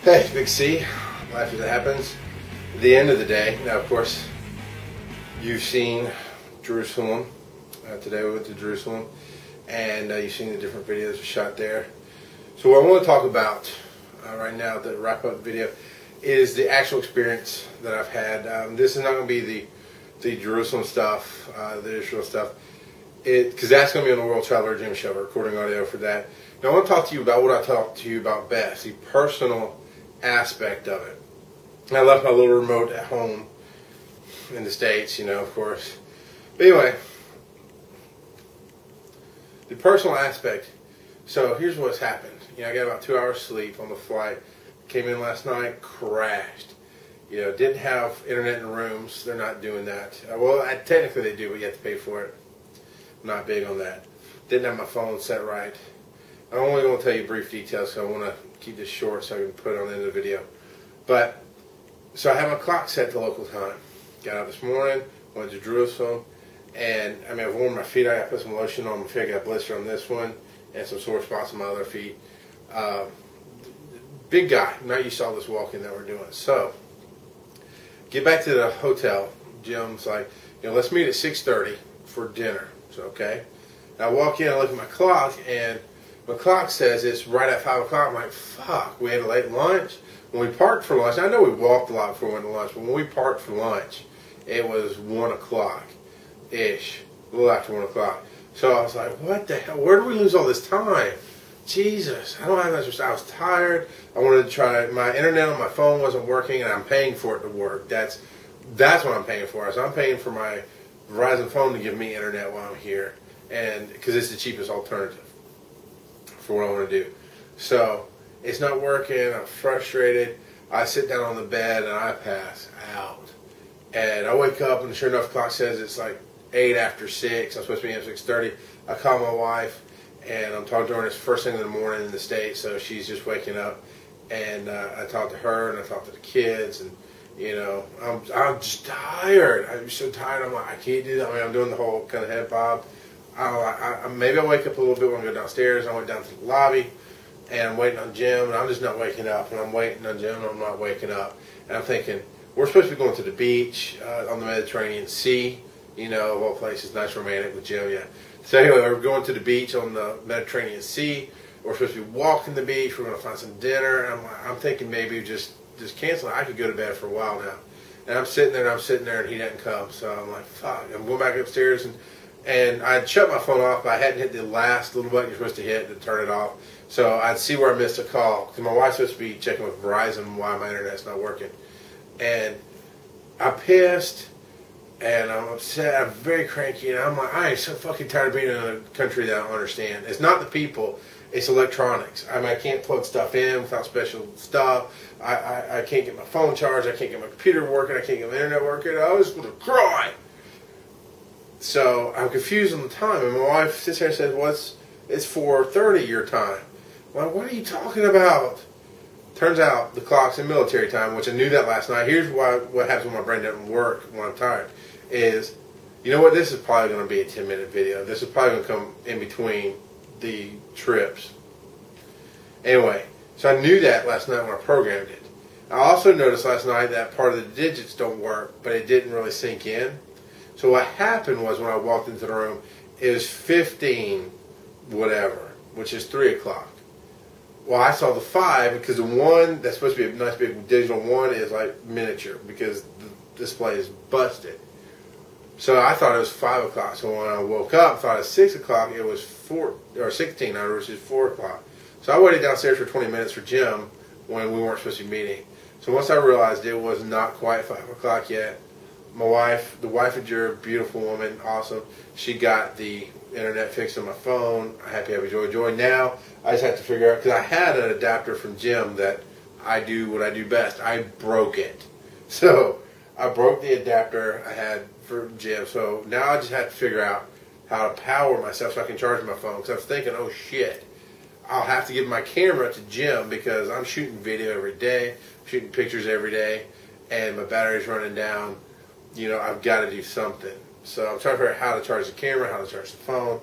Hey, Big C, life as it happens. At the end of the day, now of course, you've seen Jerusalem. Today we went to Jerusalem, and you've seen the different videos we shot there. So what I want to talk about right now, the wrap-up video, is the actual experience that I've had. This is not going to be the Jerusalem stuff, the Israel stuff, because that's going to be on the World Traveler Gym Show, recording audio for that. Now I want to talk to you about what I talked to you about best, the personal aspect of it. And I left my little remote at home in the States, you know, of course. But anyway, the personal aspect. So here's what's happened. You know, I got about 2 hours sleep on the flight. Came in last night, crashed. You know, didn't have internet in the rooms. They're not doing that. Well, technically they do, but you have to pay for it. I'm not big on that. Didn't have my phone set right. I'm only going to tell you brief details, so I want to keep this short so I can put it on the end of the video. But, so I had my clock set to local time. Got out this morning, went to Jerusalem, and I mean, I've worn my feet. I got to put some lotion on my feet. I got a blister on this one, and some sore spots on my other feet. Big guy. Now you saw this walk-in that we're doing. So, get back to the hotel. Jim's like, you know, let's meet at 6:30 for dinner. So, okay. And I walk in, I look at my clock, and my clock says it's right at 5 o'clock. I'm like, fuck, we had a late lunch. When we parked for lunch, I know we walked a lot before we went to lunch, but when we parked for lunch, it was 1 o'clock-ish, a little after 1 o'clock. So I was like, what the hell? Where did we lose all this time? Jesus, I don't have that much. I was tired. I wanted to try. My internet on my phone wasn't working, and I'm paying for it to work. That's what I'm paying for. So I'm paying for my Verizon phone to give me internet while I'm here, and because it's the cheapest alternative for what I want to do. So it's not working. I'm frustrated. I sit down on the bed and I pass out. And I wake up and sure enough, the clock says it's like 8 after 6. I'm supposed to be at 6:30. I call my wife and I'm talking to her. It's first thing in the morning in the States, so she's just waking up. And I talk to her and I talk to the kids, and you know, I'm just tired. I'm so tired. I'm like, I can't do that. I mean, I'm doing the whole kind of head bob. Maybe I'll wake up a little bit when I go downstairs. I went down to the lobby, and I'm waiting on Jim, and I'm just not waking up. And I'm waiting on Jim, and I'm not waking up. And I'm thinking, we're supposed to be going to the beach on the Mediterranean Sea, you know, of all places, nice romantic with Jim, yeah. So anyway, we're going to the beach on the Mediterranean Sea. We're supposed to be walking the beach. We're going to find some dinner. And I'm thinking maybe just cancel it. I could go to bed for a while now. And I'm sitting there, and he doesn't come. So I'm like, fuck. I'm going back upstairs, and I'd shut my phone off, but I hadn't hit the last little button you're supposed to hit to turn it off. So I'd see where I missed a call, because my wife's supposed to be checking with Verizon why my internet's not working. And I'm pissed, and I'm upset, I'm very cranky, and I'm like, I am so fucking tired of being in a country that I don't understand. It's not the people, it's electronics. I mean, I can't plug stuff in without special stuff. I can't get my phone charged, I can't get my computer working, I can't get my internet working. I was going to cry. So I'm confused on the time, and my wife sits there and says, well, it's 4:30 your time. I'm like, what are you talking about? Turns out the clock's in military time, which I knew that last night. Here's what happens when my brain doesn't work when I'm tired. Is, you know what, this is probably going to be a 10-minute video. This is probably going to come in between the trips. Anyway, so I knew that last night when I programmed it. I also noticed last night that part of the digits don't work, but it didn't really sink in. So what happened was when I walked into the room, it was 15 whatever, which is 3 o'clock. Well, I saw the 5 because the 1 that's supposed to be a nice big digital 1 is like miniature because the display is busted. So I thought it was 5 o'clock. So when I woke up, I thought it was 6 o'clock. It was 16 hours, which is 4 o'clock. So I waited downstairs for 20 minutes for Jim when we weren't supposed to be meeting. So once I realized it was not quite 5 o'clock yet, my wife, the wife of Jared, beautiful woman, awesome. She got the internet fixed on my phone. Happy, joy. Now I just have to figure out, because I had an adapter from Jim that I do what I do best. I broke it. So I broke the adapter I had for Jim. So now I just have to figure out how to power myself so I can charge my phone. Because I was thinking, oh shit, I'll have to give my camera to Jim because I'm shooting video every day, shooting pictures every day, and my battery's running down. You know, I've got to do something. So I'm trying to figure out how to charge the camera, how to charge the phone.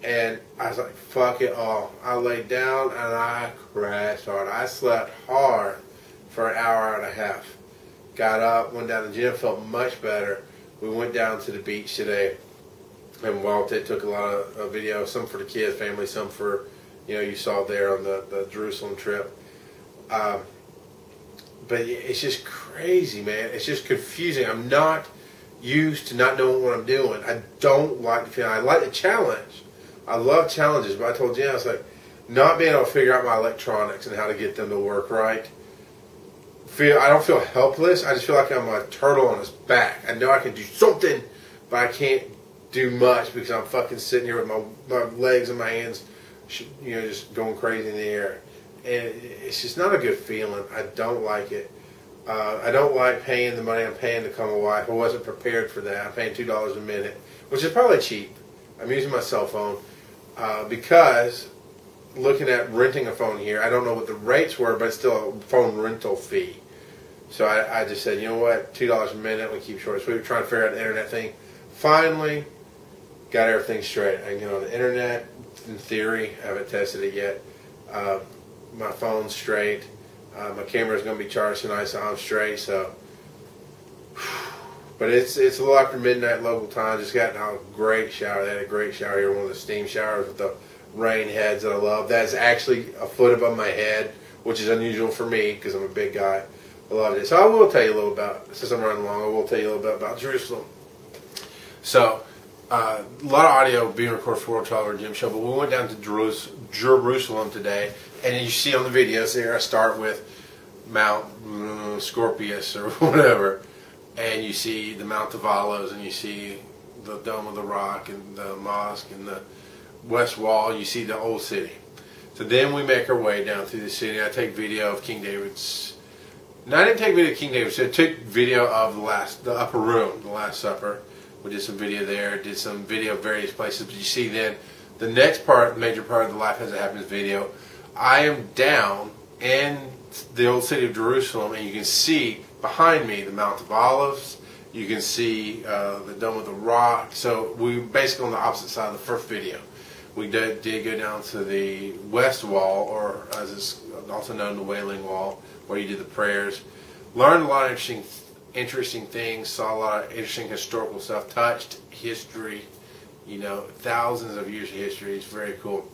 And I was like, fuck it all. I laid down and I crashed hard. I slept hard for an hour and a half. Got up, went down to the gym, felt much better. We went down to the beach today and walked it. Took a lot of video, some for the kids, family, some for, you saw there on the Jerusalem trip. But it's just crazy, man. It's just confusing. I'm not used to not knowing what I'm doing. I don't like the feeling. I like the challenge. I love challenges, but I told Jen, I was like, not being able to figure out my electronics and how to get them to work right. I don't feel helpless. I just feel like I'm a turtle on his back. I know I can do something, but I can't do much because I'm fucking sitting here with my legs and my hands, just going crazy in the air. And it's just not a good feeling. I don't like it. I don't like paying the money I'm paying to come a wife. I wasn't prepared for that. I'm paying $2 a minute, which is probably cheap. I'm using my cell phone because looking at renting a phone here, I don't know what the rates were, but it's still a phone rental fee. So I just said, you know what, $2 a minute, we keep short. So we were trying to figure out the internet thing. Finally, got everything straight. I can get on the internet, in theory. I haven't tested it yet. My phone's straight. My camera's going to be charged tonight, so I'm straight. So, but it's a little after midnight local time. Just got a great shower. They had a great shower here, one of the steam showers with the rain heads that I love. That's actually a foot above my head, which is unusual for me because I'm a big guy. I loved it. So I will tell you a little about, since I'm running along, I will tell you a little bit about Jerusalem. So, a lot of audio being recorded for World Traveler Gym Show, but we went down to Jerusalem today, and you see on the videos there, I start with Mount Scorpius or whatever, and you see the Mount of Olives, and you see the Dome of the Rock, and the mosque, and the West Wall. You see the old city. So then we make our way down through the city. I take video of King David's. No, I didn't take video of King David's. I took video of the upper room, the Last Supper. We did some video there. Did some video of various places. But you see then the next part, major part of the Life as It Happens video. I am down in the old city of Jerusalem, and you can see behind me the Mount of Olives. You can see the Dome of the Rock. So we basically on the opposite side of the first video. We did go down to the West Wall, or as it's also known, the Wailing Wall, where you did the prayers. Learned a lot of interesting things. Saw a lot of interesting historical stuff. Touched history. Thousands of years of history. It's very cool.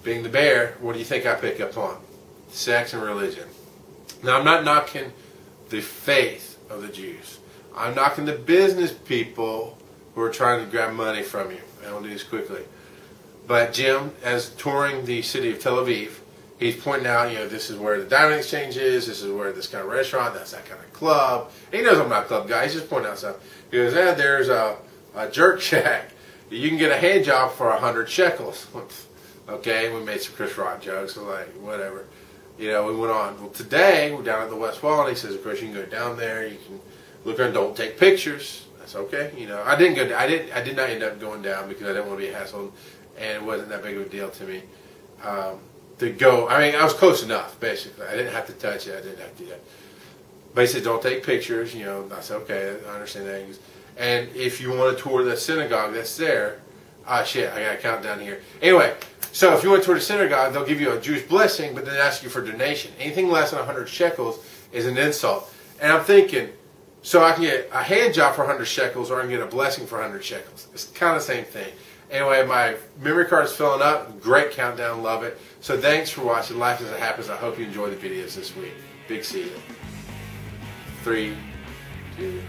Being the bear, what do you think I pick up on? Sex and religion. Now, I'm not knocking the faith of the Jews. I'm knocking the business people who are trying to grab money from you. And I'll do this quickly. But Jim, as touring the city of Tel Aviv, he's pointing out, this is where the diamond exchange is, this is where this kind of restaurant, that's that kind of club. And he knows I'm not a club guy, he's just pointing out stuff. He goes, there's a jerk shack. You can get a hand job for 100 shekels. Okay, we made some Chris Rock jokes, so like, whatever. We went on. Well, today, we're down at the West Wall, and he says, of course, you can go down there, you can look around, don't take pictures. That's okay. I did not end up going down because I didn't want to be a hassle. And it wasn't that big of a deal to me to go. I mean, I was close enough, basically. I didn't have to touch it. I didn't have to do that. But he said, don't take pictures. I said, okay, I understand that. And if you want to tour the synagogue that's there, shit, I got to count down here. Anyway, so if you want to tour the synagogue, they'll give you a Jewish blessing, but then ask you for donation. Anything less than 100 shekels is an insult. And I'm thinking, so I can get a hand job for 100 shekels, or I can get a blessing for 100 shekels. It's kind of the same thing. Anyway, my memory card is filling up. Great countdown. Love it. So thanks for watching Life as It Happens. I hope you enjoy the videos this week. Big see you. 3, 2,